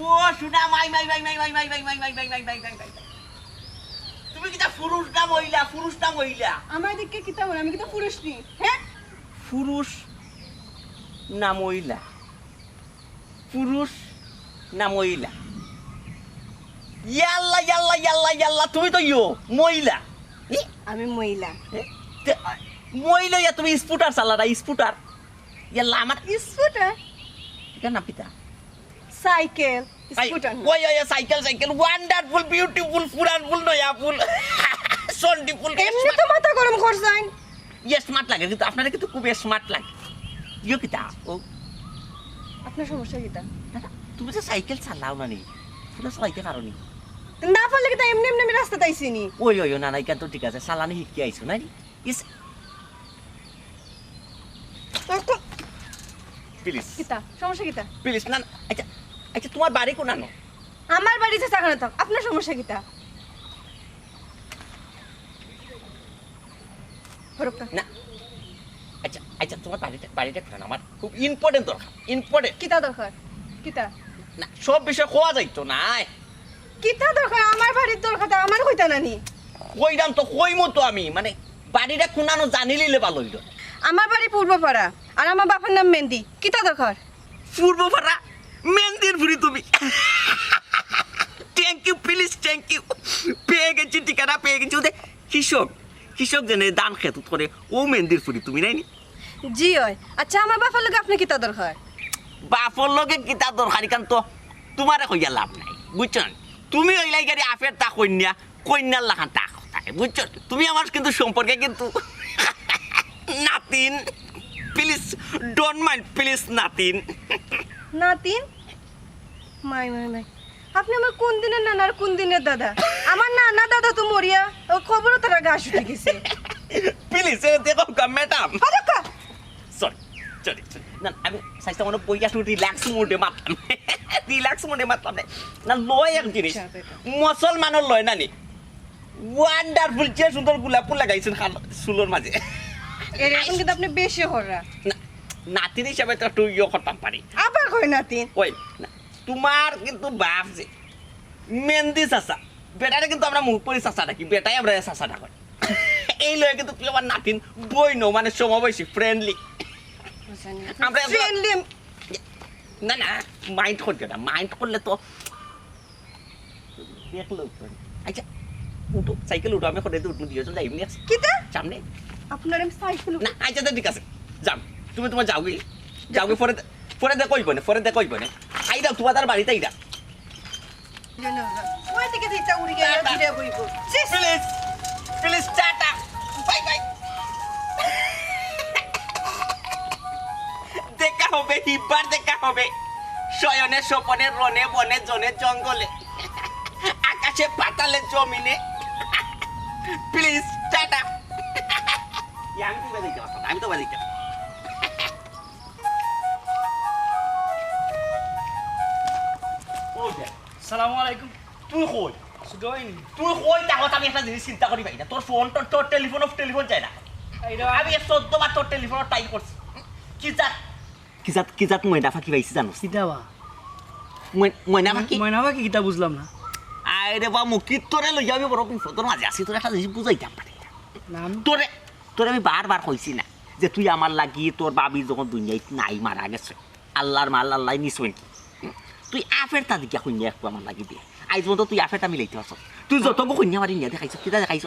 ও শুনা মাই মাই মাই মাই মাই মাই মাই মাই মাই মাই মাই মাই মাই মাই তুমি কিটা পুরুষ না মহিলা আমার দিকে কিতা বলে আমি কিতা পুরুষ নি হ্যাঁ পুরুষ না মহিলা পুরুষ না মহিলা ইয়াল্লা ইয়াল্লা ইয়াল্লা ইয়াল্লা তুমি তো মহিলা আমি মহিলা মহিলা ইয়া তুমি স্কুটার চালারা স্কুটার ইয়াল্লা আমার স্কুটার এটা না পিতা সাইকেল স্কুটার ওই ওই সাইকেল ওয়ান্ডারফুল বিউটিফুল ফুরানফুল নয়া ফুল সন্ডিফুল এমনি তো মাথা গরম করছেন ইয়ে স্মার্ট লাগে কিন্তু আপনারা কিন্তু খুব স্মার্ট লাগে ইয়ে কিতা ও আপনার সমস্যা কিতা তুমি তো সাইকেল চালাও না নি ফুলা চালাইতে পারো নি না পারলে কিতা এমনি এমনি আমি রাস্তা তাইছিনি ওই ওই না না ইকান তো ঠিক আছে চালানি শিখি আইছো না ইস প্লিজ কিতা সমস্যা কিতা প্লিজ না আচ্ছা আচ্ছা তোমার বাড়ি কোনানো আমার বাড়িতে চাকানো থাক আপনার সমস্যা কিতা হরকা না আচ্ছা আচ্ছা তোমার বাড়িটা কোনানো আমার খুব ইম্পর্টেন্ট দরকার ইম্পর্টেন্ট কিতা দরকার কিতা না সব বিষয় কোয়া যাইতো না কিতা দরকার আমার বাড়ির দরকার আমার কইতা নানি কইরাম তো কইমো তো আমি মানে বাড়িটা কোনানো জানিলিলে ভালো হইল আমার বাড়ি পূর্বপাড়া আর আমার বাবার নাম মেহেন্দি কিতা দরকার পূর্বপাড়া মেহেন্দির ফুরি তুমি thank you please thank you পেয়ে গেছি ঠিকানা পেয়ে গেছি ওদের কৃষক জেনে দান খেতুত করে ও মেহেন্দির ফুরি তুমি নাইনি জি হয় আচ্ছা আমার বাবার লগে আপনি কিতা দরকার বাপর লগে কিতা দরকারি কান তো তোমারে কইয়া লাভ নাই বুঝছো তুমি ওইলাই গাড়ি আফের তা কন্যার লাখান তা থাকে বুঝছো তুমি আমার কিন্তু সম্পর্কে কিন্তু নাতিন প্লিজ ডোন্ট মাইন্ড প্লিজ নাতিন নাতিন মাই মাই মাই আপনি আমার কোন দিনের নানা আর কোন দিনের দাদা আমার নানা দাদা তো মরিয়া ও খবরও তারা গাছ উঠে গেছে প্লিজ দেখো ম্যাডাম আরেকা সরি না আমি সাইজটা মনে বইয়া শুধু রিল্যাক্স মোডে মাতলাম না লয় এক জিনিস মুসলমানের লয় নানি ওয়ান্ডারফুল যে সুন্দর গোলাপ ফুল লাগাইছেন চুলোর মাঝে এরকম কিন্তু আপনি বেশি হররা নাতিন হিসাবে তো একটু ইয়ে করতাম পারি আবার কই নাতিন ওই তোমার কিন্তু বাপ যে মেহেন্দি চাচা বেটারে কিন্তু আমরা মুখ পরি চাচা ডাকি বেটাই আমরা চাচা ডাকি এই লয়ে কিন্তু তুই আমার নাতিন বই নো মানে সমবয়সী ফ্রেন্ডলি আমরা ফ্রেন্ডলি না না মাইন্ড করতে না মাইন্ড করলে তো দেখলো আচ্ছা উঠো সাইকেল উঠো আমি করে উঠবো দিয়ে যাই এমনি আছে কিতা সামনে আপনার আমি সাইকেল না আচ্ছা তো ঠিক আছে যাও তুমি তোমার যাওগে পরে দেখো না আই দাও তোমার বাড়িতে আই দাও ওই থেকে দিতা উড়ি গেল ধীরে বইব প্লিজ টাটা বাই বাই দেখা হবে হিবার দেখা হবে শয়নে স্বপনে রনে বনে জনে জঙ্গলে আকাশে পাতালে জমিনে প্লিজ টাটা আমি তো বাজাইতে সালামু আলাইকুম তুই কই সুদয়নি তুই কই তাহলে আমি একটা জিনিস চিন্তা করি ভাই না তোর ফোন তোর টেলিফোন চাই না আমি 14 বার তোর টেলিফোন ট্রাই করছি কি জাত ময়না ফাঁকি পাইছি জানো কিতাবা ময়না ফাঁকি ময়নাবা কি কিতা বুঝলাম না আরে বা মুখি তোরে লই যাবি বড় বিপদের মাঝে আছি তোর একটা জিনিস বুঝাইতাম পারি নাম তোরে আমি বারবার কইছি না যে তুই আমার লাগি তোর বাবি যখন দুনিয়ায় নাই মারা গেছে আল্লাহর মাল আল্লাহ নিছই তুই আফের তা দিকে শুনি একটু আমার লাগি দিয়ে আজ পর্যন্ত তুই আফেরটা মিলাইতে পারছ তুই যতগো শুনি মারি নিয়ে দেখাইছ কিতা দেখাইছ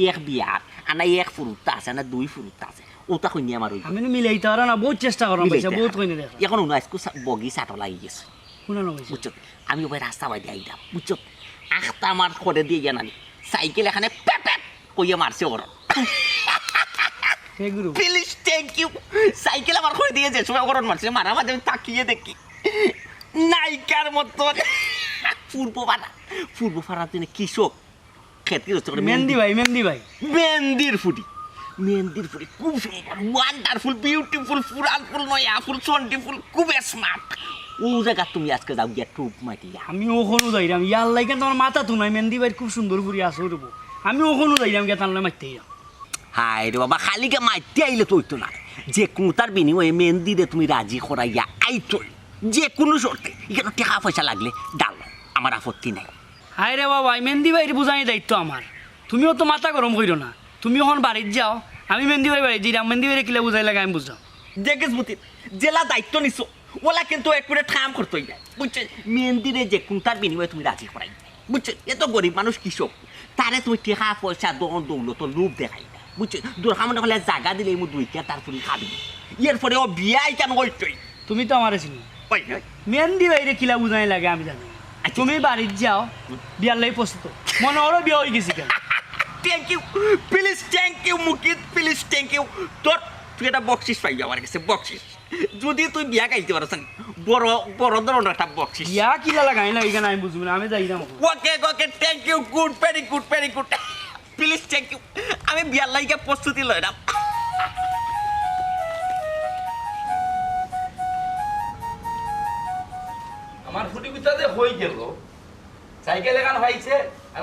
এক বিয়ার আনা এক ফুরুতটা আছে না দুই ফুরুতটা আছে ওটা শুনি আমার আমি মিলাইতে পারা না বহুত চেষ্টা করা পয়সা বহুত কইনে দেখা এখন আজকে বগি চাটো লাগি গেছে শুনা নগৈছে বুঝছো আমি ওই রাস্তা বাই দিয়ে আইতাম বুঝছো আখটা আমার করে দিয়ে গিয়ে নানি সাইকেল এখানে প্যাপ কইয়া মারছে ওর হে গুরু প্লিজ থ্যাংক ইউ সাইকেল আমার করে দিয়েছে সময় ওর মারছে মারা মাঝে আমি তাকিয়ে দেখি নাইকার মতন পূর্ব পাড়ার দিনে কৃষক খেতে মেহেন্দি ভাই মেহেন্দির ফুটি খুব ওয়ান্ডারফুল বিউটিফুল ফুরানফুল নয়া ফুল সন্ডিফুল খুব স্মার্ট ও জায়গা তুমি আজকে যাও গিয়া টুপ মাটিয়া আমি ওখানেও যাইরাম ইয়ার লাইকেন তোমার মাথা তো নাই মেহেন্দি ভাই খুব সুন্দর করে আসো রবো আমি ওখানেও যাইরাম গিয়া তাহলে মারতে হায় রে বাবা খালিকে মারতে আইলে তো হইতো না যে কোনটার বিনিময়ে মেহেন্দি রে তুমি রাজি করাইয়া আইতই যে কোনো শর্তে এখানে টাকা পয়সা লাগলে ডাল আমার আপত্তি নাই। হাই রে বাবা মেহেন্দি বাইরে বুঝানি দায়িত্ব আমার, তুমিও তো মাথা গরম করিও না, তুমি এখন বাড়ির যাও, আমি মেহেন্দি বাড়ি যাই, মেহেন্দি বাড়ি কিলা বুঝাই লাগে আমি বুঝাম। দেখেছ মতি জেলা দায়িত্ব নিছো ওলা কিন্তু একবারে ঠাম করতেই যায় বুঝছে, মেহেন্দিরে যে কোনটার বিনিময়ে তুমি রাজি করাই বুঝছে, এত গরিব মানুষ কৃষক তারে তুমি টাকা পয়সা দৌলত লোভ দেখাই বুঝছে, দরকার মনে হলে জায়গা দিলে মু দুইটা তারপরে খাবি এরপরে ও বিয়াই কেন করতই তুমি তো আমার চিনি মেহেন্দি বাইরে কিলা বুঝাই লাগে আমি জানি, তুমি বাড়ির যাও বিয়ার লাই প্রস্তুত, মনে হলো বিয়ে হয়ে গেছি কেন। Thank you please, thank you Mukit please, thank you. তোর তুই একটা বকশিস পাই আমার কাছে, বকশিস যদি তুই বিয়া খাইতে পারছ বড় বড় ধরনের একটা বকশিস। বিয়া কিলা লাগাই না এখানে আমি বুঝবো না, আমি যাই না। Okay okay thank you, good very good very good, please thank you. আমি বিয়ার লাইকে প্রস্তুতি লইলাম। আমার ফুটি গুতাতে হয়ে গেল, সাইকেল এখান পাইছে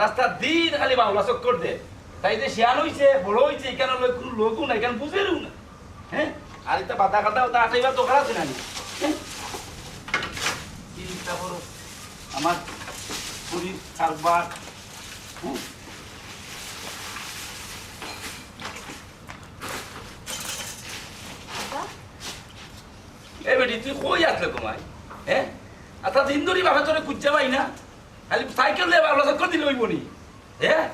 রাস্তা দিন খালি বাউলা চক্কর দে, তাই যে শিয়ান হইছে বড় হইছে এখানে কোনো লোকও না, এখানে বুঝেরও না। হ্যাঁ আর একটা বাধা কাটা ওটা আসাইবার দরকার আছে না? চিন্তা করো আমার শরীর ছাড়বার। এ বেটি তুই কই আসলে তোমায়? হ্যাঁ আচ্ছা দিন ধরি বাপে তোরে খুঁজছে পাই না, খালি সাইকেল দিয়ে বাউলা চক্কর দিলে হইব নি? হ্যাঁ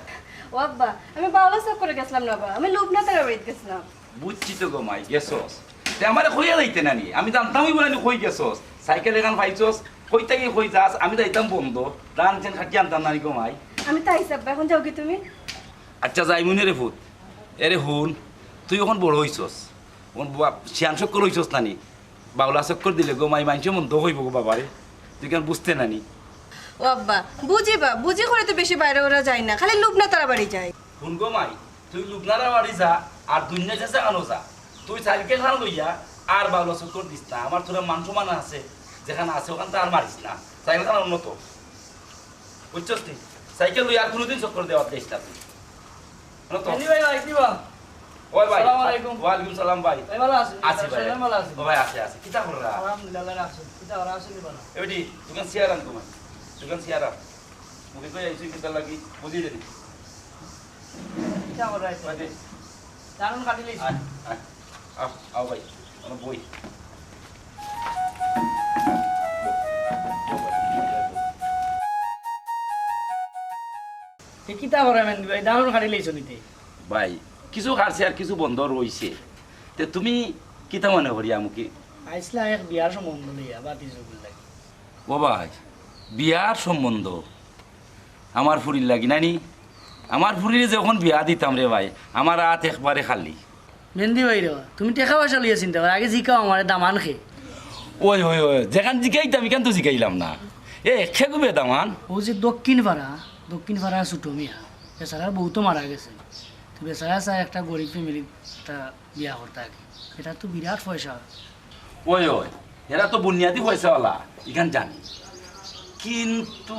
ও আব্বা আমি বাউলা চক্করে গেছিলাম না আব্বা, আমি লোকনাথের বাড়িতে গেছিলাম। বুঝছি তো গো মাই, গেছস তে আমারে কইয়া যাইতে নানি, আমি জানতামই বলে নি কই গেছস, সাইকেল এখান পাইছস কই থেকে কই যাস, আমি যাইতাম বন্ধ রান চেন খাটি আনতাম নানি গো মাই। আমি তাই আব্বা, এখন যাও কি তুমি? আচ্ছা যাই মনে রে ফুট, এরে হুন তুই এখন বড় হইছস, এখন শিয়ান চক্কর হইছস নানি, বাউলা চক্কর দিলে গো মাই মাইনছে মন তো হইব গো বাবারে, তুই কেন বুঝতে নানি? ও আব্বা বুঝিবা, বুঝি করে তো বেশি বাইরে ওরা যায় না, খালি লোকনাথের বাড়ি যায়। শুন গো মাই, তুই লুকনারা বাড়ি যা আর দুনিয়া যাচ্ছে আনো যা, তুই সাইকেল খান লইয়া আর বাউলা চক্কর দিস না, আমার তোরা মান সমান আছে যেখানে আছে ওখান তো আর মারিস না, সাইকেল খান উন্নত বুঝছস তুই, সাইকেল লইয়া আর কোনোদিন চক্কর দেওয়ার দিস না তুই। উন্নত? ওই ভাই আসসালামু আলাইকুম। ওয়ালাইকুম সালাম ভাই। ভালো আছেন? আছি ভাই। ভালো আছেন? ও ভাই আছে আছে, কিতা কররা? আলহামদুলিল্লাহ আছেন, কিতা ওরা আছেন ভালো। এবেটি দোকান সিয়ার আন তোমার, দোকান সিয়ার আন মুখে কই আইছি কিতা লাগি বুঝি দেনি। কিতা ওরা আইছে? ভাই দে জানুন কাটি লইছি। আয় আয় আও আও ভাই আমার বই। এ কিতা ওরা মেহেন্দি ভাই জানুন কাটি লইছো নিতে। ভাই কিছু খারছে আর কিছু বন্ধ রইছে, তে তুমি কিতা মনে করি আমুকি? আইসলা এক বিয়ার সম্বন্ধ লইয়া বাতি জগুল লাগি। ও ভাই বিয়ার সম্বন্ধ আমার ফুরির লাগি নানি, আমার ফুরিরে যখন বিয়া দিতাম রে ভাই আমার হাত একবারে খালি। মেহেন্দি ভাই রে তুমি টাকা পয়সা লইয়া চিন্তা কর, আগে জিকাও আমার দামান খে। ওই ওই ওই যেখান জিকাইতাম এখান তো জিকাইলাম না, এ খেগুবে দামান। ও যে দক্ষিণ পাড়া ছোটো মিয়া বেচারার বউ তো মারা গেছে, তো বেচারা চায় একটা গরিব ফ্যামিলি একটা বিয়া করতে আগে, এটা তো বিরাট পয়সা। ওই ওই এরা তো বুনিয়াদি পয়সাওয়ালা এখান জানি, কিন্তু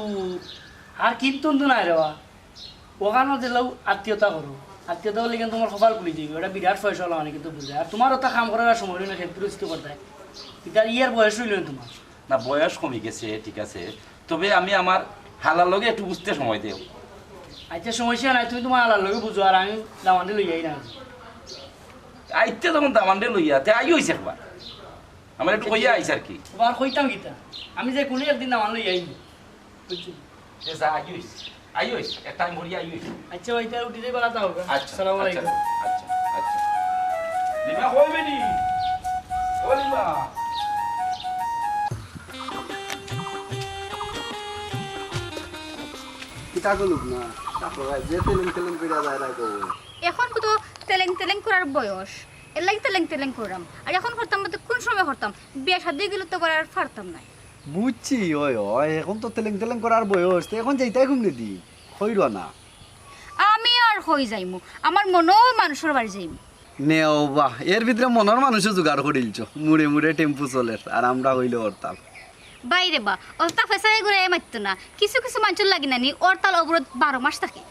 আর কিন্তু নাই রে ওখানে দিলেও আত্মীয়তা করো, আত্মীয়তা হলে কিন্তু তোমার কপাল খুলি দিবি, ওটা বিরাট পয়সা হলো মানে কিন্তু বুঝে, আর তোমার ওটা কাম করার সময় হইল না ক্ষেত্রস্থ করতে, এটা ইয়ার বয়স হইল তোমার। না বয়স কমে গেছে ঠিক আছে, তবে আমি আমার হালার লগে একটু বুঝতে সময় দেও। আচ্ছা সমস্যা নাই, তুমি তোমার আলার লগে বুঝো আর আমি দামান্ডে লই যাই না। আইতে তখন দামান্ডে লইয়া তে আই হইছে একবার আমার একটু কইয়া আইছে আর কি। তোমার কইতাম গীতা আমি যে কোনো একদিন দামান লই যাই বুঝছো। এ যা আই হইছে আই হইছে একটা টাইম ভরি আই হইছে। আচ্ছা ওইটা উঠি যাই বাড়াতে হবে। আচ্ছা আসসালামু আলাইকুম। আচ্ছা আচ্ছা লিমা কইবে নি? ও লিমা কিতা করলুক না তারপর যে তেলেন তেলেন করে যায় রাখো। এখন তো তেলেং তেলেং করার বয়স, এর লাগে তেলেং তেলেং করলাম, আর এখন করতাম তো কোন সময় করতাম, বিয়ে শাদি গেলে তো করার পারতাম না। বুঝছি ওই ওই এখন তো তেলেন তেলেন করার বয়স, তো এখন যাইতাই ঘুমনে দি হইল না। আমি আর হই যাইমু, আমার মনও মানুষের বাড়ি যাইমু। নেও বাহ, এর ভিতরে মনের মানুষও জোগাড় করিলছ, মুড়ে মুড়ে টেম্পু চলে আর আমরা হইলে হরতাল। বাইরে বা ওটা ফেসাই ঘুরে মারতো না, কিছু কিছু মানুষের লাগে নানি ওর তাল অবরোধ 12 মাস থাকে।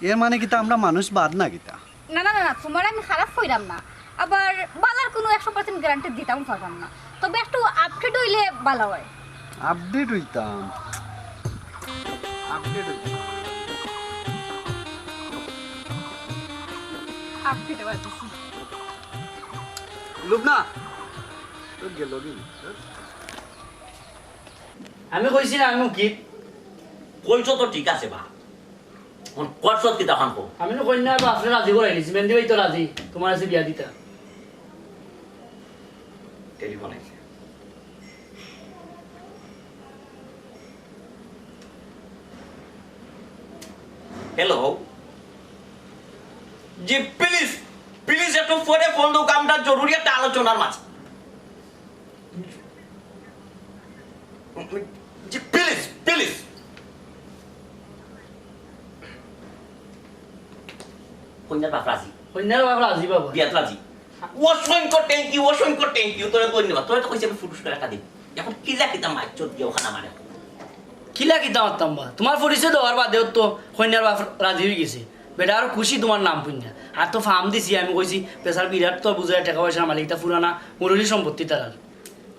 এর মানে কিতা আমরা মানুষ বাদ না কিতা? না না না না, তোমার আমি খারাপ হইলাম না, আবার বালার কোনো 100% গ্যারান্টি দিতাম পারলাম না। তবে একটু আপডেট হইলে ভালো হয়। আপডেট হইতাম, আপডেট হইতাম। আপডেট বাজছে লুবনা তোর গেল কি? আমি কইছি না আমি উকিল, কইছো তো ঠিক আছে বা করছত কি তখন কো আমি তো কন্যা বাপরে রাজি করে নিছি, মেহেন্দি ভাই তো রাজি তোমার আছে বিয়া দিতা। টেলিফোন আইছে। হ্যালো জি প্লিজ প্লিজ একটু ফোনে ফোন দাও, কামটা জরুরি একটা আলোচনার মাঝে। জি প্লিজ প্লিজ। কন্যার বাপ রাজি, কন্যার বাপ রাজি বাবা। বিয়াত রাজি। অসংখ্য থ্যাংক ইউ তোরে ধন্যবাদ। তোরে তো কইছি আমি পুরস্কার একটা দিই। এখন কি লাগিতাম মাইচত দিয়ে ওখানে মারে কি লাগিতা মারতাম বা তোমার পরিচয় দেওয়ার বাদেও তো কন্যার বাপ রাজি হয়ে গেছে, বেটা আরো খুশি তোমার নাম পুণ্যা। আর তো ফার্ম দিছি আমি কইছি পেশার বিরাট তো বুঝায় টাকা পয়সার মালিকটা পুরানা মুরলি সম্পত্তি তার।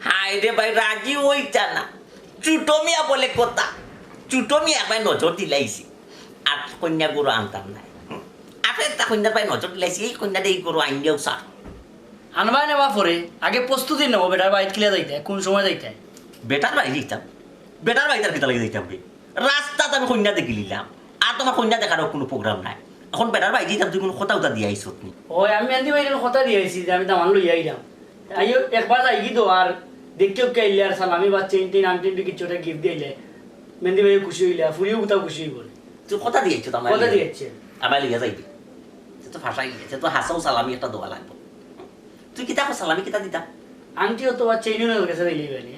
হাই রে ভাই রাজি হইতা না, চুটমিয়া বলে কথা। চুটমিয়া ভাই নজর দিলাইছি আর কন্যা গরু আনতাম নাই। আপনার তা কন্যার ভাই নজর দিলাইছি, এই কন্যাটা এই গরু আইন দিয়েও স্যার। আনবাই নেওয়া পরে আগে প্রস্তুতি নেবো বেটার বাইক কিলে যাইতে কোন সময় যাইতে। বেটার বাড়ি দিতাম, বেটার বাড়িটার কিতা লাগে দিতাম রে। রাস্তাতে আমি কন্যা দেখি নিলাম আর তোমার কন্যা দেখারও কোনো প্রোগ্রাম নাই। এখন বেটার বাড়ি দিতাম, তুই কোনো কথা উতা দিয়ে আইসত নি। ওই আমি মেহেন্দি ভাইয়ের কথা দিয়েছি যে আমি দামান লইয়া আইলাম, আইও একবার যাই তো আর দেখতে ওকে আইলে আর সালামি বা চেইন টেন আনটেন কিছু একটা গিফট দিলে মেহেন্দি ভাইও খুশি হইলে ফুরিও কোথাও খুশি হইব। তুই কথা দিয়েছো তো আমার কথা দিয়েছে আমার লিয়া যাইবি, সে তো ভাষাই গেছে। তো হাসাও সালামি একটা দেওয়া লাগবে। তুই কিতা সালামি কিতা দিতা আংটিও তো আর চেইনও নেই গেছে দিলি বেনি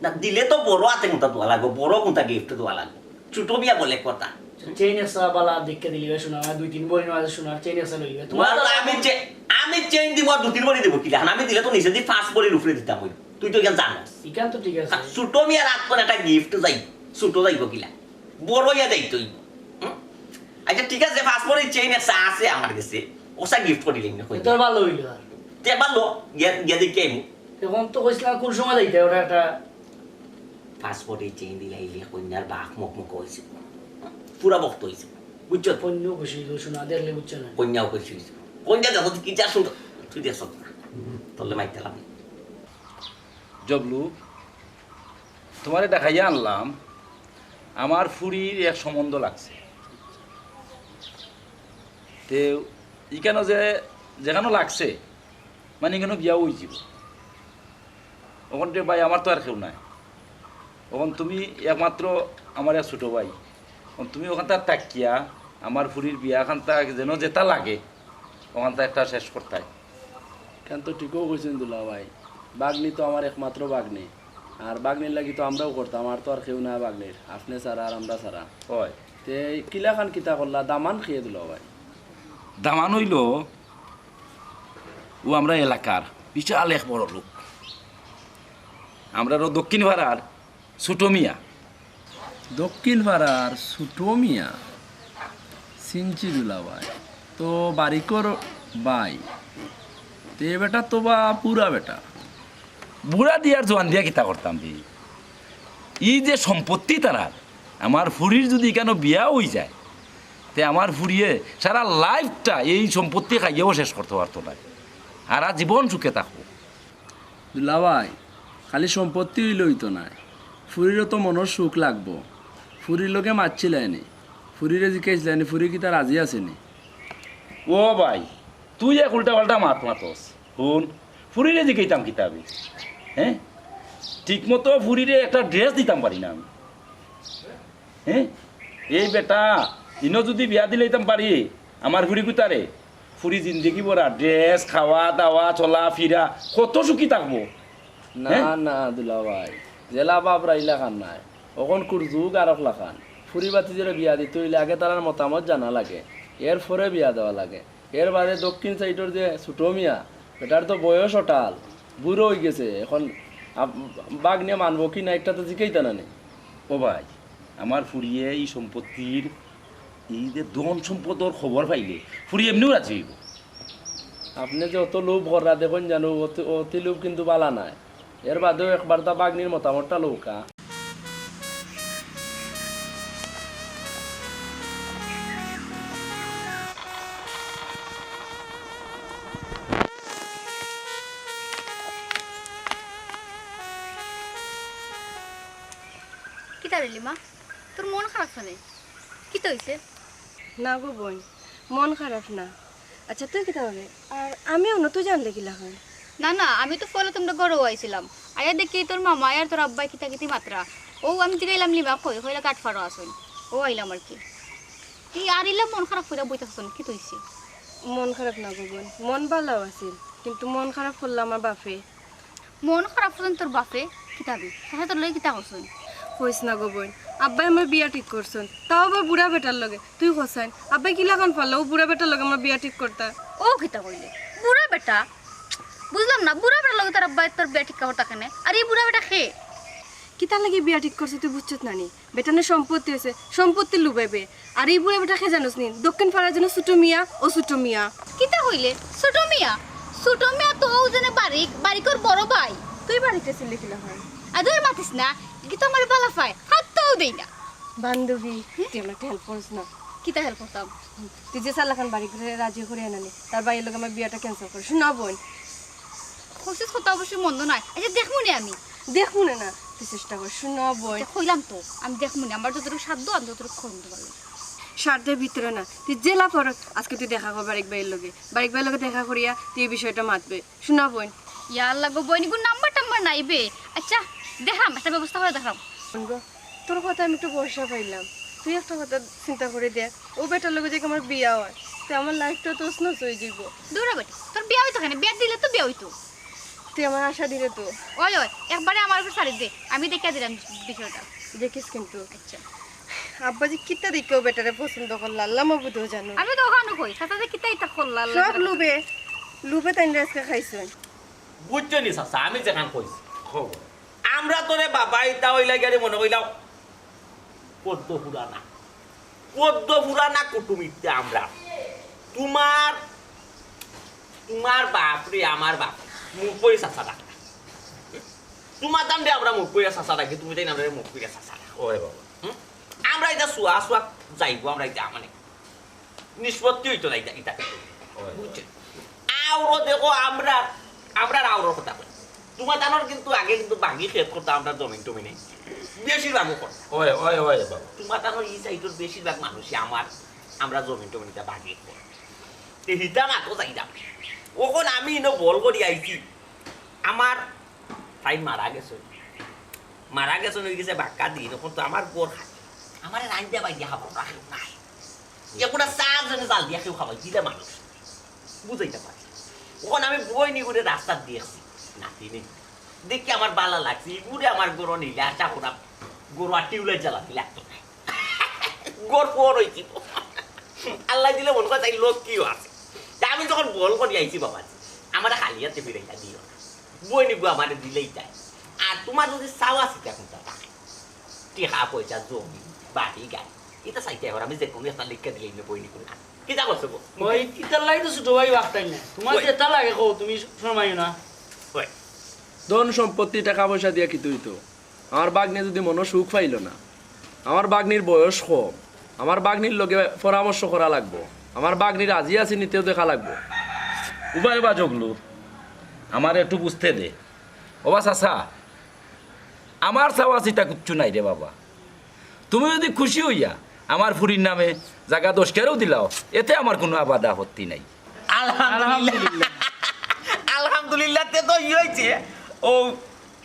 না দিলে তো বড় হাতে কোনটা দেওয়া লাগবে, বড় কোনটা গিফট দেওয়া লাগবে। ছোট বিয়া বলে কথা। চেইন এসা বালা দেখকে দিলি শোনা দুই তিন বই মাঝে শোনার চেইন এসা লইবে তোমার তো আমি চেইন দিব আর 2-3 বড়ি দিব কি লাগান। আমি দিলে তো নিচে দিয়ে 5 বড়ির উপরে দিতাম। তুই তো কেন জানাস ইকান তো ঠিক আছে। ছোট মিয়া রাত করে একটা গিফট যাই, ছোট যাইব কিলা বড় ইয়া দেই তুই। আচ্ছা ঠিক আছে, 5 বড়ির চেইন একটা আছে আমার কাছে, ওসা গিফট করে দিলেন কই তোর ভালো হইলো আর তে ভালো গিয়া দেখে আইমু। এখন তো কইছিলাম কোন সময় যাইতে ওটা একটা 5 বড়ির চেইন দিলাইলে কন্যার বাঘ মুখ মুখ হয়েছে, পুরা বক্ত হয়েছে বুঝছো। পণ্য খুশি হইলো শোনা দেখলে বুঝছো না কন্যাও খুশি হয়েছে। কন্যা দেখো কি যা সুন্দর, তুই দেখছ না তোলে মাইতে লাভ। জবলু তোমারে দেখাইয়া আনলাম, আমার ফুরির এক সম্বন্ধ লাগছে। তে ইখানে যেখানে লাগছে মানে এখানে বিয়া হয়ে যাব। ওখান থেকে ভাই আমার তো আর কেউ নাই, ওখান তুমি একমাত্র আমার এক ছোটো ভাই। তুমি ওখান থেকে তাকিয়া আমার ফুরির বিয়াখান যেন যেটা লাগে ওখান থেকে একটা শেষ করতে। কেন তো ঠিকও কইছেন দুলা ভাই, বাগনি তো আমার একমাত্র বাগনি, আর বাগনির লাগি তো আমরাও করতাম, আর তো আর কেউ না বাগনির, আপনি ছাড়া আর আমরা ছাড়া। হয় তে কিলাখান কিতা করলা, দামান খেয়ে দিল ভাই। দামান হইল ও আমরা এলাকার বিশাল এক বড় লোক, আমরা দক্ষিণ পাড়ার ছোট মিয়া। দক্ষিণ পাড়ার ছোট মিয়া সিনচি দুলা ভাই তো বারিকর ভাই, তে বেটা তো বা পুরা বেটা। বুড়া দিয়ার জোয়ান দিয়া কিতা করতাম দি ই যে সম্পত্তি তারার, আমার ফুরির যদি কেন বিয়া হয়ে যায় তে আমার ফুরিয়ে সারা লাইফটা এই সম্পত্তি খাইয়েও শেষ করতে পারতো না, সারা জীবন সুখে থাকবো। দুলা ভাই খালি সম্পত্তি হইলই তো নাই, ফুরিরও তো মনের সুখ লাগবো। ফুরির লোকে মারছিলেনি, ফুরিরে জিকাইছিলেনি, ফুরি কি তার রাজি আসেনি? ও ভাই তুই এক উল্টা পাল্টা মাত মাতস শুন, ফুরিরে জিকাইতাম কিতাবি হ্যাঁ ঠিক মতো ফুরিরে একটা ড্রেস দিতাম পারি না আমি। হ্যাঁ এই বেটা ইনো যদি বিয়া দিলাইতাম পারি আমার ফুরি কুতারে, ফুরি জিন্দগি ভরা ড্রেস খাওয়া দাওয়া চলা ফিরা কত সুখী থাকবো। না না দুলা ভাই, জেলা বাপ রাইলা খান নাই, অকন কুরযুগ আরক লাখান। ফুরি বাতি যে বিয়া দিতে হইলে আগে তার মতামত জানা লাগে, এর পরে বিয়া দেওয়া লাগে। এর বাদে দক্ষিণ সাইডের যে ছোট মিয়া এটার তো বয়স অটাল, বুড়ো হয়ে গেছে, এখন বাঘ নিয়ে মানবো কি না একটা তো জিকেইতা না নেই। ও ভাই আমার ফুরিয়ে এই সম্পত্তির এই যে ধন সম্পদর খবর পাইলে ফুরি এমনিও রাজি হইব। আপনি যে অত লোভ ভরা দেখুন জানো, অতি লোভ কিন্তু বালা নাই। এর বাদেও একবার তা বাগনির মতামতটা লৌকা। কি তা রেলি মা, তোর মন খারাপ ফেলে কি তো হয়েছে? না গো বোন, মন খারাপ না। আচ্ছা তুই কি তাহলে? আর আমিও না, তুই জানলে কি হয়? না না, আমি তো ফলে তোমরা গরু আইছিলাম, আয়া দেখি তোর মামা আর তোর আব্বাই কিতা কিতি মাত্রা। ও আমি জিগাইলাম লিমা কই হইলা কাঠ ফাড়ো আসুন, ও আইলাম আর কি। কি আর ইলাম মন খারাপ করে বইতে আসুন, কি তো হয়েছে? মন খারাপ না গো বোন, মন ভালো আছিল, কিন্তু মন খারাপ করলো আমার বাপে। মন খারাপ হলেন তোর বাপে কিতাবি, তাহলে তোর লই কিতা করছুন? কইস না গো বোন, আব্বাই আমার বিয়া ঠিক করছেন, তাও আবার বুড়া বেটার লগে। তুই কোসাইন আব্বাই কি লাগান পারলো ও বুড়া বেটার লগে আমার বিয়া ঠিক করতা? ও কিতা কইলে বুড়া বেটা? বুঝলাম না, বুড়া বেটার লগে তোর আব্বাই তোর বিয়া ঠিক করতা কেন? আর এই বুড়া বেটা খে কি তার লাগে বিয়া ঠিক করছে তুই বুঝছত না নি? বেটানের সম্পত্তি আছে, সম্পত্তি লুবাইবে। আর এই বুড়া বেটা খে জানোস নি? দক্ষিণ পাড়ার জন্য ছোট মিয়া ও ছোট মিয়া। কিতা হইলে ছোট মিয়া? ছোট মিয়া তো ও জেনে বাড়িকর বড় ভাই। তুই বাড়িতে ছিলি কিলা হয়? আদর মাতিস না, কি তো আমার বালা পায়, হাতটাও দেই না। বান্ধবী তুই আমার হেল্প করিস না। কিতা হেল্প করতাম? তুই যে সালাখান বাড়ি করে রাজি করে আনানি, তার বাড়ির লোক আমার বিয়াটা ক্যান্সেল করিস না বোন। কোশিস করতে অবশ্যই মন্দ নয়। আচ্ছা দেখবো নি আমি, দেখবো না, তুই চেষ্টা করিস না বোন। কইলাম তো আমি দেখবো নি, আমার যতটুকু সাধ্য আমি ততটুকু করতে পারবো। স্বার্থের ভিতরে না, তুই জেলা পর আজকে তুই দেখা কর বাড়ির বাইরের লোকে, বাড়ির বাইরের লোকে দেখা করিয়া তুই এই বিষয়টা মাতবে, শোনা বোন। ইয়া লাগো বইনিগুর নাম্বার টাম্বার নাইবে। আচ্ছা দেখাম, একটা ব্যবস্থা করে দেখাম। বোন গো, তোর কথা আমি একটু ভরসা পাইলাম, তুই একটা কথা চিন্তা করে দেখ, ও বেটার লোকে যে আমার বিয়া হয়, তুই আমার লাইফটা তো স্নস হয়ে যাব। দূরে বেটি, তোর বিয়া হইতো কেন? বিয়া দিলে তো বিয়া হইতো। তুই আমার আশা দিলে তো। ওই ওই একবারে আমার উপর সারি দে, আমি দেখে দিলাম বিষয়টা। দেখিস কিন্তু আচ্ছা আব্বাজি কিতা দিকেও বেটারে পছন্দ করল, আল্লাহ মাবুদও জানো। আমি তো ওখানে কই সাথে কিতা ইতা করলাম সব লুবে লুবে তাই আজকে খাইছেন। বুঝছো নি চাচা, আমি যেখান কইছি আমরা তোরে বাবা ইতা হইলা গেলে মনে কইলাম পদ্ম পুরানা কুটুমিতে আমরা। তোমার তোমার বাপরে আমার বাপ মুখ করে চাচা ডাকা, তোমার দাম দিয়ে আমরা মুখ করে চাচা ডাকি, তুমি তাই আমরা মুখ করে চাচা ডাকা। ওই বাবা আমরা এটা চুয়া যাইব, আমরা এটা মানে নিষ্পত্তি হইতো না এটা এটা বুঝছেন। আউরো দেখো আমরা আউরোর কথা কই, তোমার দানোর কিন্তু আগে কিন্তু বাগি খেত করতাম আমরা জমিন টমিনে, বেশিরভাগও করতাম। ওই ওই ওই বাবা তোমার দানোর এই সাইডের বেশিরভাগ মানুষই আমরা জমিন টমিনটা বাগি করি, হিতা মাতো যাইতাম। ওখন আমি ইনো বল করি আইছি, আমার তাই মারা গেছে হয়ে গেছে বাক্কা দিন, তখন তো আমার বোর খাই আমার রাইন্দা বাই দিয়া খাবো রাখেও নাই, এগুলা চারজনে জাল দিয়া কেউ খাবাই দিলে মানুষ বুঝাইতে পারি। ওখানে আমি বই নি করে রাস্তা দিয়েছি নাতি নেই দেখি আমার বালা লাগছে, এগুলো আমার গরু নিলে আশা করা গরু আর টিউলার জ্বালাতে লাগতো না, গড় পর হয়েছি আল্লাহ দিলে মনে করে তাই লোক কিও আছে। আমি যখন বল করি আইছি বাবা আমার খালিয়াতে ফিরাইটা দিও না, বই নিব আমার দিলেই তাই। আর তোমার যদি চাও আছে এখন টেকা পয়সা জমি বাড়ি গাড়ি এটা চাইতে এখন আমি যে কোনো একটা লিখে দিলে বই নিব না, কি যা করছো গো? ওই ইতার লাগে তো ছোট ভাই বাপটাই না, তোমার যেটা লাগে কো তুমি শর্মাইও না। ওই ধন সম্পত্তি টাকা পয়সা দিয়া কি তুই তো আমার বাগনি যদি মনে সুখ পাইল না, আমার বাগনির বয়স কম, আমার বাগনির লগে পরামর্শ করা লাগবো, আমার বাগনির আজি আছে নিতেও দেখা লাগবো। উবাই বা জগলু আমার একটু বুঝতে দে। ওবা চাচা আমার চাওয়া চিতা কিচ্ছু নাই রে বাবা, তুমি যদি খুশি হইয়া আমার ফুরির নামে জায়গা 10 কেরেও দিলাও এতে আমার কোনো আবাদ আপত্তি নাই। আলহামদুলিল্লাহ আলহামদুলিল্লাহ তে তো ই হয়েছে ও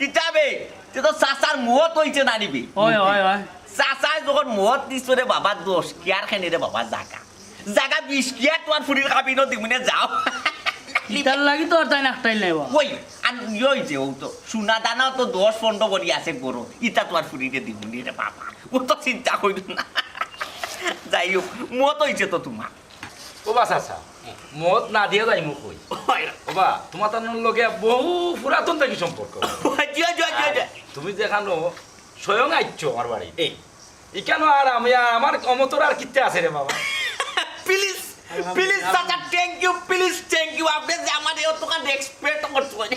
কিতাবে তে তো চাচার মুহত হয়েছে না নিবি। ওই ওই ওই চাচাই যখন মুহত দিছো রে বাবা 10 কেয়ার খেনে রে বাবা জাগা 20 কেয়ার তোমার ফুরির কাবিনো দিমুনে যাও ইতার লাগি তো আর তাই নাকটাই নাই বা। ওই আর ই হয়েছে ও তো সোনা দানাও তো 10-15 করি আছে গরু, ইটা তোমার ফুরিরে দিমুনি রে বাবা, ও তো চিন্তা করিল না। যাই হোক মুহত হয়েছে তো তোমার। ওবা চাচা মত না দিয়ে যাই মুখ কই ওবা তোমার তার লগে বহু পুরাতন থেকে সম্পর্ক। তুমি যেখানো স্বয়ং আইছো আমার বাড়ি এখানে আর আমি আমার অমতর আর কিতে আছে রে বাবা। প্লিজ প্লিজ চাচা thank you, please thank you, আপনি যে আমার এতটা এক্সপেক্ট করছেন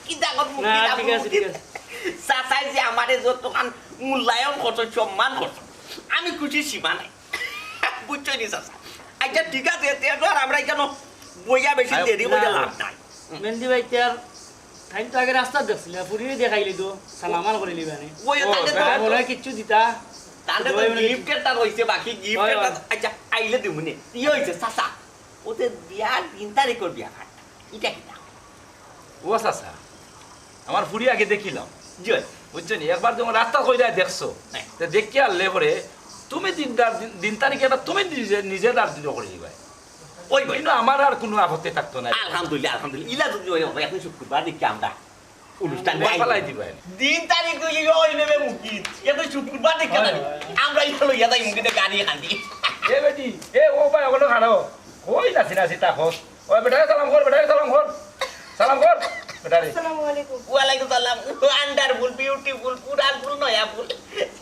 কি আগত না মুক্তি ঠিক আছে ঠিক আছে চাচাই যে আমারে যতক্ষণ মূল্যায়ন করছো সম্মান করছো আমি খুশি সীমা নাই বুঝছো নি চাচা আচ্ছা ঠিক আছে এতিয়া তো আর আমরা এখানে বইয়া বেশি দেরি বইয়া লাভ নাই মেহেন্দি ভাই তার টাইম তো আগে রাস্তা দেখছিল পুরী দেখাইলি তো সালামান করে লিবানে বইয়া তাহলে তো বলে কিচ্ছু দিতা তাহলে তো গিফটেরটা রইছে বাকি গিফটেরটা আচ্ছা আইলে দিমুনে কি হইছে চাচা ওতে বিয়ার 3 তারিখের বিয়া খাট এটা কি ও চাচা আমার ফুরি আগে দেখিলাম জয় বুঝছো নি একবার যখন রাস্তা কই যায় দেখছো তো দেখি আনলে পরে তুমি দিন তারিখে এটা তুমি নিজে তার দিন করে দিবা ওই ভাই কিন্তু আমার আর কোনো আপত্তি থাকতো না আলহামদুলিল্লাহ আলহামদুলিল্লাহ ইলা যদি ওই হবে এখন শুক্রবার দেখি আমরা অনুষ্ঠান পালাই দিবা 3 তারিখ তুই ওই নেবে মুকি এটা শুক্রবার দেখি আমরা ইলা লইয়া যাই মুকিতে গাড়ি খান্দি এ বেটি এ ও ভাই ওগুলো খানো কই নাচি নাচি তা খোঁজ ওই বেটা সালাম কর সালাম কর বেটা রে আসসালামু আলাইকুম ওয়ালাইকুম সালাম ওয়ান্ডারফুল বিউটিফুল পুরানফুল নয়াফুল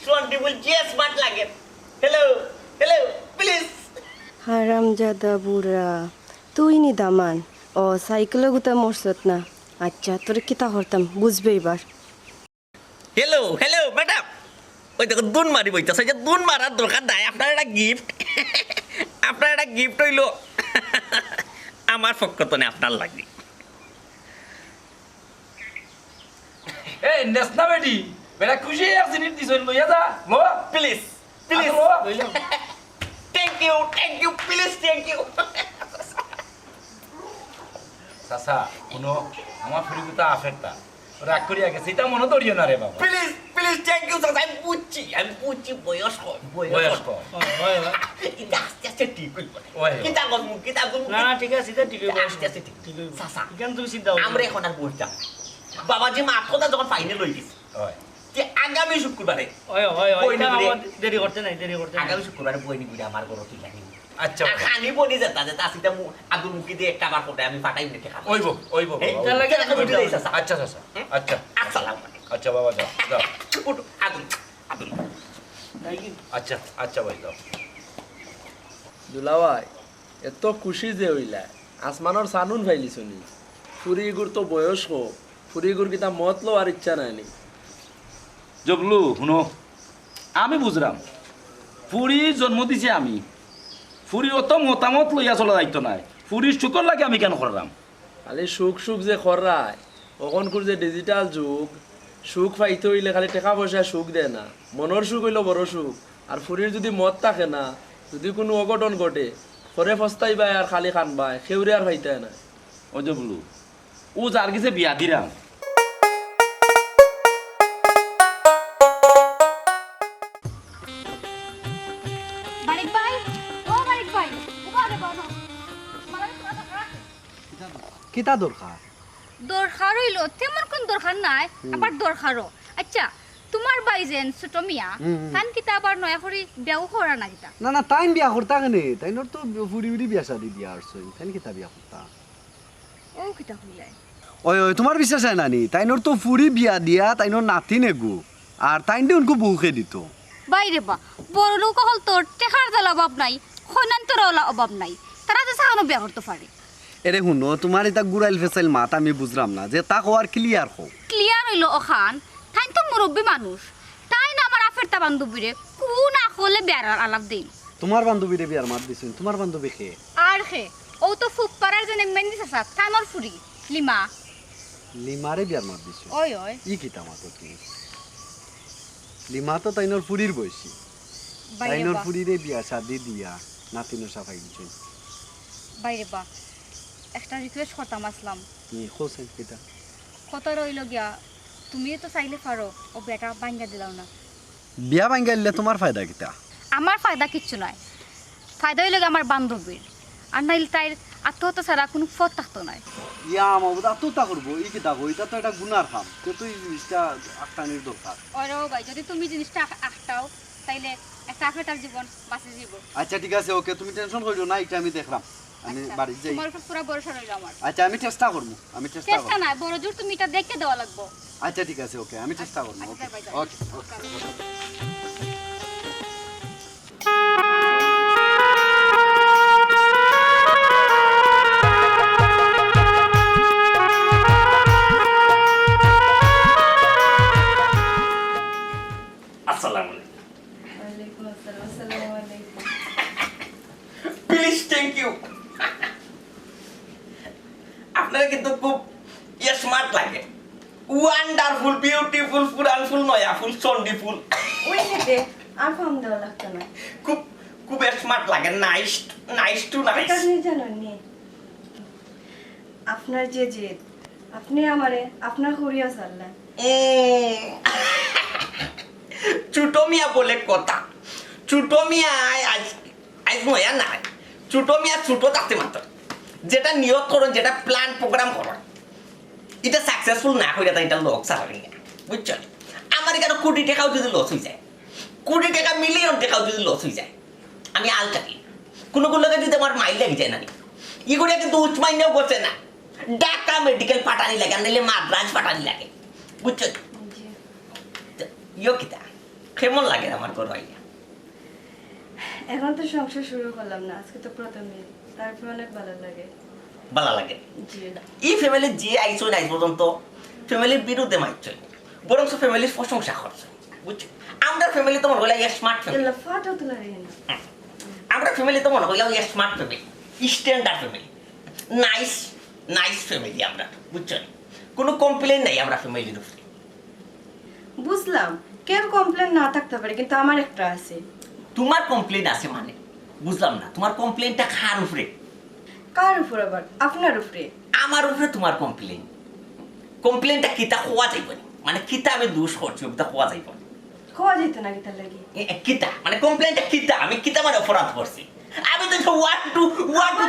সোয়ান্টিফুল যে স্মার্ট লাগে হ্যালো হ্যালো প্লিজ হারামজাদা বুড়া তুই নি দামান ও সাইকেলে গুতা মরছত না আচ্ছা তোর কিতা করতাম বুঝবে এবার হ্যালো হ্যালো ম্যাডাম ওই দেখো দুন মারি বইতেছে যে দুন মারার দরকার নাই আপনার একটা গিফট আপনার একটা গিফট হইল আমার পক্ষ তো নেই আপনার লাগবে এ নেসনা বেটি বেটা খুশি এক জিনিস দিছন লইয়া যা লো প্লিজ প্লিজ লইলাম thank you please thank you চাচা কোনো আমার ফুরিগুতা আফেরটা রাগ করিয়া গেছে এটা মনে ধরিও না রে বাবা প্লিজ প্লিজ থ্যাংক ইউ চাচা আমি বুঝছি বয়স কম বয়স কম হয় হয় এটা আস্তে আস্তে ঠিক হইব ওই কিতা গল্প কিতা গল্প না না ঠিক আছে এটা ঠিক হইব আস্তে আস্তে ঠিক ঠিক হইব চাচা কেন তুমি চিন্তা করো আমরা এখন আর বসতাম বাবাজি মাঠ কথা যখন ফাইনাল হয়ে গেছে ওই যে আগামী শুক্রবারে হয় হয় হয় বই এটা নিবি রে। আমার দেরি করতে নাই আগামী শুক্রবারে বই নিবি রে, আমার ঘর তুই জানি আচ্ছা বাবা। খানি বনি যেতা যেতা আসিটা আগুন মুখি দিয়ে একটা বার করে আমি ফাটাই নিতে খাবো ওইব ওইব বাবা, এই, ওইব। তাহলে কেন বুঝি দিই চাচা? আচ্ছা চাচা আচ্ছা আসসালামু আলাইকুম আচ্ছা বাবা যাও যাও উঠো আগুন আগুন তাই কি আচ্ছা আচ্ছা ভাই যাও দুলাভাই এত খুশি যে হইলা আসমানোর সানুন ফাইলি শুনি ফুরিগুর তো বয়স হোক ফুরিগুর কিতা মত লো আর ইচ্ছা নাই নি জবলু শুনো আমি বুঝলাম ফুরি জন্ম দিছে আমি ফুরি অত মতামত লইয়া চলা দায়িত্ব নাই ফুরির শুকর লাগে আমি কেন করলাম খালি সুখ সুখ যে খররায় ওখনকুর যে ডিজিটাল যুগ সুখ পাইতে হইলে খালি টাকা পয়সা সুখ দেয় না মনের সুখ হইলো বড় সুখ আর ফুরির যদি মত থাকে না যদি কোনো অঘটন ঘটে পরে ফস্তাইবাই আর খালি খানবাই সেউরে আর পাইতাই না ও জবলু ও যার কাছে বিয়া দিলাম বারিক ভাই ও বারিক ভাই ওখানে বনো কিতা দরকার দরকার হইলো তেমন কোন দরকার নাই আবার দরকারও আচ্ছা তোমার ভাই যেন ছোট মিয়া খান কিতা আবার নয়া করে বিয়াও করা না কিতা না না টাইম বিয়া করতা কেনে তাইনোর তো ফুরি উড়ি বিয়া শাদি দিয়া আসছে তাই কিতা বিয়া করতা ও কিতা হইলাই ওই ওই তোমার বিশ্বাস হয় নানি তাইনোর তো ফুরি বিয়া দিয়া তাইনোর নাতি নেগু আর তাইন দিয়ে উনকু বউকে দিত বাইরে বা বড় লোক হল তোর টেকার জাল অভাব নাই খনান্তর অভাব নাই তারা তো সাহানো বিয়া করতে পারে এরে শুনো তোমার এটা গুড়াইল ফেসাইল মাত আমি বুঝলাম না যে তা হওয়ার ক্লিয়ার হোক ক্লিয়ার হইলো ওখান তাই তো মুরব্বী মানুষ তাই না আমার আফেরটা বান্ধবীরে কোন আখলে বিয়ার আলাপ দিন তোমার বান্ধবীরে বিয়ার মাত দিছেন তোমার বান্ধবী খে আর খে ও তো ফুপ পাড়ার জন্য মেন্দি চাচা তানোর ফুরি লিমা লিমারে বিয়ার মাত দিছো ওই ওই ই কিতা মাত তুমি লিমা তো তাইনোর ফুরির বয়সী বাইরে তাইনোর বা ফুরিরে বিয়া শাদি দিয়া নাতিনো সাফাই দিছেন বাইরে বা একটা রিকোয়েস্ট করতাম আসলাম নি হোসেন কিতা কত রইল গিয়া তুমি তো চাইলে পারো ও বেটা ভাঙ্গা দিলাও না বিয়া ভাঙ্গাইলে তোমার ফায়দা কিতা আমার ফায়দা কিচ্ছু নাই ফায়দা হইল আমার বান্ধবীর আর নাইলে তাই আত্মহত্যা ছাড়া কোনো পথ থাকতো নাই ইয়া মাবুদা তো তা করবো ই কিতা কই এটা তো এটা গুনার কাম তো তুই জিনিসটা আটটানির দরকার ওরে ভাই যদি তুমি জিনিসটা আটটাও তাইলে একটা আফেটার জীবন বাঁচে যাব আচ্ছা ঠিক আছে ওকে তুমি টেনশন করিও না এটা আমি দেখলাম আমি বাড়ি যাই তোমার উপর পুরো ভরসা রইল আমার আচ্ছা আমি চেষ্টা করবো চেষ্টা নাই বড় জোর তুমি এটা দেখে দেওয়া লাগবো আচ্ছা ঠিক আছে ওকে আমি চেষ্টা করবো আচ্ছা, ওকে যাই, যাই। ওকে আসসালামু আলাইকুম। Please thank you. আপনারা কিন্তু খুব স্মার্ট লাগে, ওয়ান্ডারফুল, বিউটিফুল, পুরানফুল, নয়াফুল, চন্ডিফুল, ওই হেঁটে আর কম দেওয়া লাগতো না। খুব খুব স্মার্ট লাগে, নাইস নাইস টু নাইস। এটা আপনি জানেন নি? আপনার যে জেদ, আপনি আমারে আপনার হরিয়া চাল্লা। ছোট মিয়া বলে কথা, ছোট মিয়া আজ আজ নয়া নাই, ছোট মিয়া ছোট থাকতে মাত্র যেটা নিয়ত করেন, যেটা প্ল্যান প্রোগ্রাম করেন, এটা সাকসেসফুল না হইলে তাই এটা লস হবে না, বুঝছো? আমার এখানে কোটি টাকাও যদি লস হয়ে যায়, কোটি টাকা মিলিয়ন টাকাও যদি লস হয়ে যায়, আমি আল থাকি। কোনো কোনো লোকের যদি আমার মাইল লেগে যায় না, এগুলো কিন্তু উচ্চ মাইনেও বসে না, ঢাকা মেডিকেল পাঠানি লাগে, নাহলে মাদ্রাজ পাঠানি লাগে, বুঝছো? ইয়ো কিতা কেমন লাগে আমার ঘর হইয়া? এখন তো সংসার শুরু করলাম না, আজকে তো প্রথম দিন, তারপর অনেক ভালো লাগে। ভালো লাগে। জি এই ফ্যামিলি যে আইসো আজ পর্যন্ত ফ্যামিলির বিরুদ্ধে মাইছে, বরং ফ্যামিলির প্রশংসা করছে, বুঝছো? আমরা ফ্যামিলি তো মনে হইলা স্মার্ট ফ্যামিলি, এলা ফাটো তুলা রে না। আমরা ফ্যামিলি তো মনে হইলা smart family, standard family, nice nice family আমরা, বুঝছো? কোনো কমপ্লেন নাই আমরা ফ্যামিলির উপরে। বুঝলাম কেউ কমপ্লেন না থাকতে পারে, কিন্তু আমার একটা আছে। তোমার কমপ্লেন আছে মানে বুঝলাম না, তোমার কমপ্লেনটা কার উপরে? কার উপর আবার? আপনার উপরে। আমার উপরে তোমার কমপ্লেন? কমপ্লেনটা কিতা হওয়া যাইব না, মানে কিতা আমি দোষ করছি ওটা হওয়া যাইব না। খাওয়া যেত না কি তার লাগি? কিতা মানে কমপ্লেনটা কিতা, আমি কিতা মানে অপরাধ করছি? আমি তো ওয়ান টু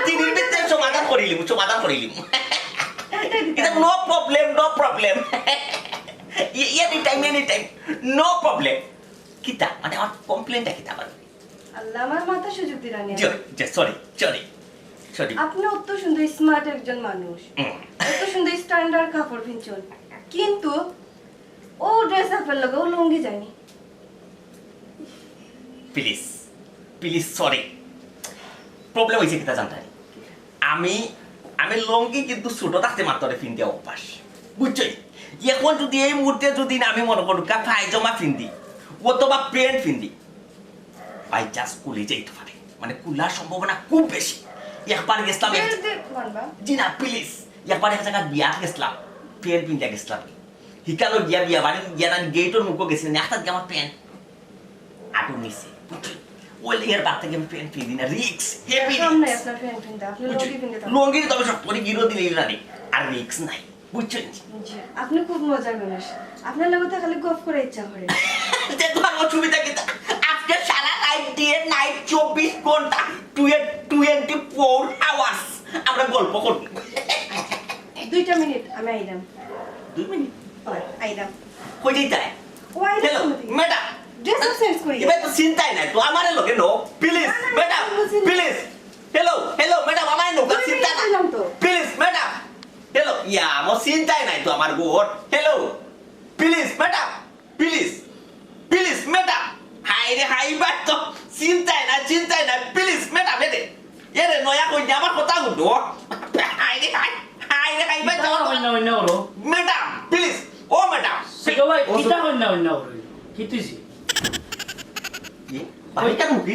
থ্রির ভিতরে সমাধান করিলিম, সমাধান করিলিম। এটা no problem, no problem, any time no problem. কিতা মানে আমার কমপ্লেনটা কিতা মানে? আল্লাহ আমার মাথা সুযোগ দিরানি। Sorry sorry sorry. আপনি অত সুন্দর স্মার্ট একজন মানুষ, এত সুন্দর স্ট্যান্ডার্ড কাপড় পিনছেন, কিন্তু ও ড্রেস আপের লগে ও লুঙ্গি জানি। Please please sorry. প্রবলেম হয়েছে কিতা জানতাম, আমি আমি লঙ্গি কিন্তু ছোট থাকতে মাত্র ফিন্দি অভ্যাস, বুঝছো? এখন যদি এই মুহূর্তে যদি আমি মনে করো পায়জামা ফিন্দি অথবা প্যান্ট ফিন্দি, বাই জাস্ট কুলে যাইতে পারে, মানে কুলার সম্ভাবনা খুব বেশি। একবার গেছিলাম, জি না প্লিজ, একবার এক জায়গায় বিয়া গেছিলাম, প্যান্ট পিন্ডা গেছিলাম, হিকালো গিয়া বিয়া বাড়ি গিয়া না গেটর মুখো গেছিলেন, একটা দিকে আমার প্যান্ট আটু নিছে, বুঝছো? ওই এর বাদ থেকে আমি প্যান্ট পিন্দি না, রিক্স হেভি সামনে আপনার ফ্রেন্ড পিনতে, আপনি লুঙ্গি পিনতে থাকুন। লঙ্গির তবে সব পরে গিরো দিলে রানি, আর রিক্স নাই, বুঝছো? জি, আপনি খুব মজার মানুষ, আপনার লগে তো খালি গপ করে ইচ্ছা করে। যে তোমার অসুবিধা কি? আজকে সারা রাত দিয়ে নাইট 24 ঘন্টা 24 আওয়ার্স আমরা গল্প করব। 2 মিনিট আমি আইলাম। 2 মিনিট আইলাম। কই যাইতা? ও আইলাম। Hello madam, dress up change করি। এবার তো চিন্তাই নাই তো আমারে লগে no, please madam, please. Hello hello madam, আমায় নো চিন্তা না, প্লিজ ম্যাডাম। হ্যালো ইয়া আমার চিন্তাই নাই তো আমার গোর। Hello please madam, please please madam. Hi রে হাই বাট তো চিন্তাই না প্লিজ ম্যাডাম। এরে নয়া কই আমার কথা গুলো। হাই রে হাই রে হাই বাট অন্য করো ম্যাডাম প্লিজ। ও ম্যাডাম সেটা ভাই কিতা অন্য করো কি তুইছি ই বাইটা মুকি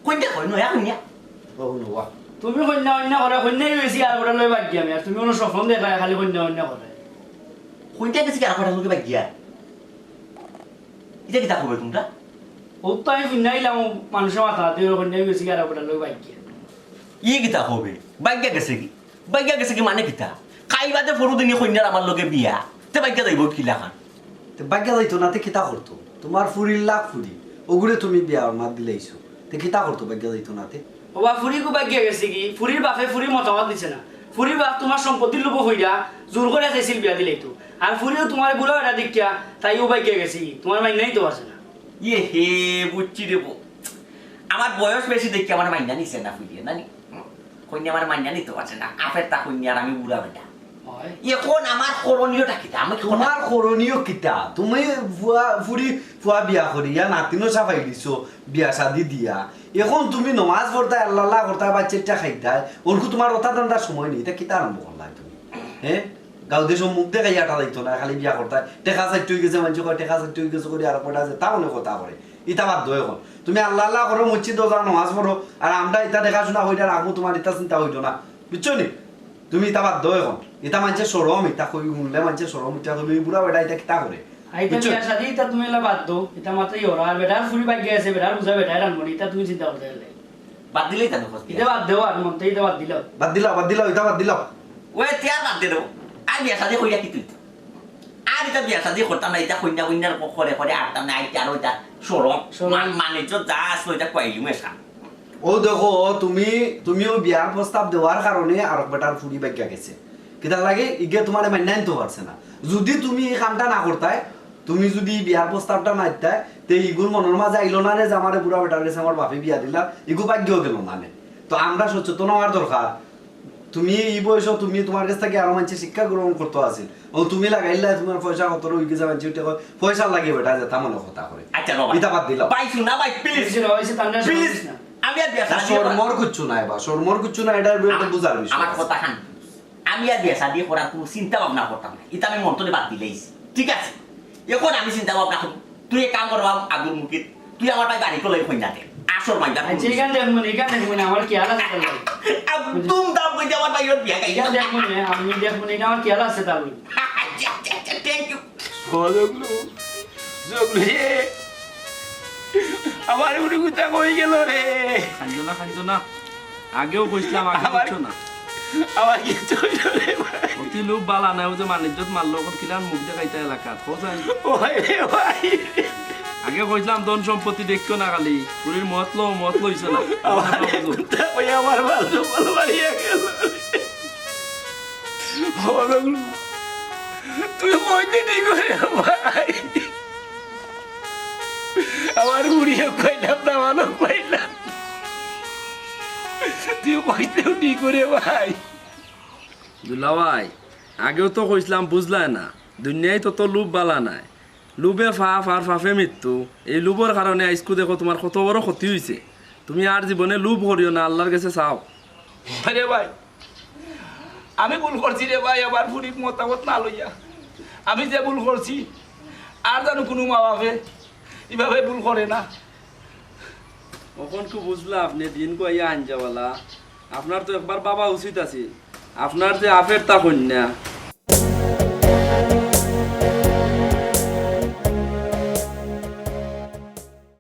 কইটা কই নয়া কইয়া ও নোয়া তুমি অন্য করে কন্যাই বেশি আর ওটা লই বাকি আমি, আর তুমি কোনো স্বপ্ন দেখা খালি অন্য করে কইটা গেছি আর কটা লোকে বাগিয়া এটা কি তা কইবে তোমরা? ও তো আমি ফিনাইলাম মানুষের মাথা দিয়ে কন্যাই বেশি আর ওটা লই বাকি ই কিতা হবে? বাগিয়া গেছে কি? বাগিয়া গেছে কি মানে কিতা? খাইবাতে ফরু দিনে কইনার আমার লগে বিয়া তে বাগিয়া যাইব কি লাখান? তে বাগ্যা যাইতো না তে কিতা করতো? তোমার ফুরির লাখ ফুরি ওগুলো তুমি বিয়া মাত দিলেইছো, তে কিতা করতো বাগ্যা যাইতো না তে? ওবা ফুরি কো বাকি গেছে কি? ফুরির বাপে ফুরি মতামত দিছে না, ফুরির বাপ তোমার সম্পত্তির লোভ হইরা জোর করে চাইছিল বিয়া দিলেই তো, আর ফুরিও তোমার বুড়ো এটা দেখিয়া তাইও বাকি গেছে কি? তোমার মাইনাই তো আছে না। ইয়ে হে বুঝছি রে আমার বয়স বেশি দেখি আমার মাইনা নিছে না ফুলিয়ে নানি কইনি আমার মাইনা নিতে পারছে না, আপের তা কইনি আর আমি বুড়া বেটা। এখন আমার করণীয়টা কিতা? আমি তোমার করণীয় কিতা? তুমি ফুরি ফুয়া বিয়া করিয়া নাতিনও সাফাই দিছো বিয়া শাদি দিয়া, এখন তুমি নমাজ পড়তাই আল্লাহ করতাই বাচ্চাটা খাইতাই, ওরকু তোমার কথা দান্দার সময় নেই, তা কিতা আরম্ভ করলাই তুমি? হ্যাঁ গাঁও দেশ মুখ দেখাই আটা যাইতো না, খালি বিয়া করতাই টেকা চাইতে হয়ে গেছে, মানুষ কয় টেকা চাইতে হয়ে গেছে করে আর কটা আছে তা মনে কথা করে, ইটা বাদ দো এখন তুমি আল্লাহ আল্লাহ করো মসজিদ যা নামাজ পড়ো আর আমরা ইটা দেখাশোনা হইটা রাখবো তোমার ইটা চিন্তা হইতো না বুঝছো নি তুমি ইটা বাদ দো এখন ইটা মানছে সরম ইটা কই শুনলে মানছে সরম ইটা কই বুড়া বেটা ইটা কিতা করে আইতা বিয়া শাদি তা তুমি এলা বাদ দাও এটা মাত্রই ওরা আর বেটার ফুরি বাগ গেছে বেটার বুঝা বেটার রানবো এটা তুমি চিন্তা করতে গেলে বাদ দিলেই তাহলে খোঁজ এটা বাদ দেও আর মন এটা বাদ দিলাও বাদ দিলাও ইটা বাদ দিলাও ওই তিয়ার বাদ দে দেবো আর বিয়া শাদি কইরা কি তুই আর এটা বিয়া শাদি করতাম না এটা কইনা কইনার করে করে আটতাম না আইতে আর ওইটা সরম মানে যা আসলো এটা কইলি মেশা ও দেখো তুমিও বিয়ার প্রস্তাব দেওয়ার কারণে আর বেটার ফুড়ি বাক্যা গেছে কিতা লাগে ইগে তোমার মান্যান তো পারছে না যদি তুমি এই কামটা না করতাই তুমি যদি বিয়ার প্রস্তাবটা না দিতাই তে ইগুর মনের মাঝে আইলো না রে যে আমার বুড়া বেটার কাছে আমার বাপে বিয়া দিলা ইগু ভাগ্যও গেল না তো আমরা সচেতন হওয়ার দরকার তুমি এই বয়স তুমি তোমার কাছ থেকে আরো মানুষের শিক্ষা গ্রহণ করতে আসিল ও তুমি লাগাইলা তোমার পয়সা কত রইকে যাবে যেটা পয়সা লাগে বেটা যে তামলে কথা করে আচ্ছা বাবা ইটা বাদ দিলাও পাইছু না ভাই প্লিজ কিছু হইছে তান্ডা প্লিজ না আমি আর বিয়া শাদি সরমর কুচ্ছু নাই বা সরমর কুচ্ছু না এটার বিরুদ্ধে বুঝার বিষয় আমার কথা খান আমি আর বিয়া শাদি করার কোনো চিন্তা ভাবনা করতাম না এটা আমি মন্তরে বাদ দিলেইছি ঠিক আছে এখন আমি চিন্তা ভাবনা করি তুই এক কাম করবা আগুন মুকিত তুই আমার ভাই বাড়ি কলাই ফোন যাতে আসর মাইদা আচ্ছা এখান দেখবো না এখান দেখবো না আমার কি হাল আছে তার তুম দাম কইতে আমার ভাই বিয়া গাইয়া এখান দেখবো না আমি দেখবো না এটা আমার কি হাল আছে তার থ্যাংক ইউ জগলু জগলু রে আমার উনি কুতা কই গেল রে খাইতো না আগেও কইছিলাম আগে আমার- বুঝছো না আমার কিছু হইল রে ভাই অতি লোক বালা নাই ও যে মানিজ্যত মারলো ওখান কিলান মুখ দেখাইতে এলাকাত খোঁজাই ওই রে ভাই আগে কইছিলাম ধন সম্পত্তি দেখতো না খালি পুরীর মত লইছে না আমার কুতা কই আমার ভালো বাড়িয়া গেল জগলু তুই কইতে ঠিক করে ভাই আমার উড়িয়ে কইলাম না ভালো কইলাম তুই কইতেও ঠিক করে ভাই দুলা ভাই আগেও তো কইছিলাম বুঝলাই না দুনিয়ায় তো লোভ বালা নাই লোভে ফাফ আর ফাফে মৃত্যু এই লোভর কারণে আইসকু দেখো তোমার কত বড় ক্ষতি হয়েছে তুমি আর জীবনে লোভ করিও না আল্লাহর কাছে চাও আরে ভাই আমি ভুল করছি রে ভাই আমার ফুরির মতামত না লইয়া আমি যে ভুল করছি আর জানো কোনো মা বাপে এভাবে ভুল করে না কখন কু বুঝলা আপনি দিন কইয়া আনজাওয়ালা আপনার তো একবার বাবা উচিত আছে আপনার যে আফের তা কন্যা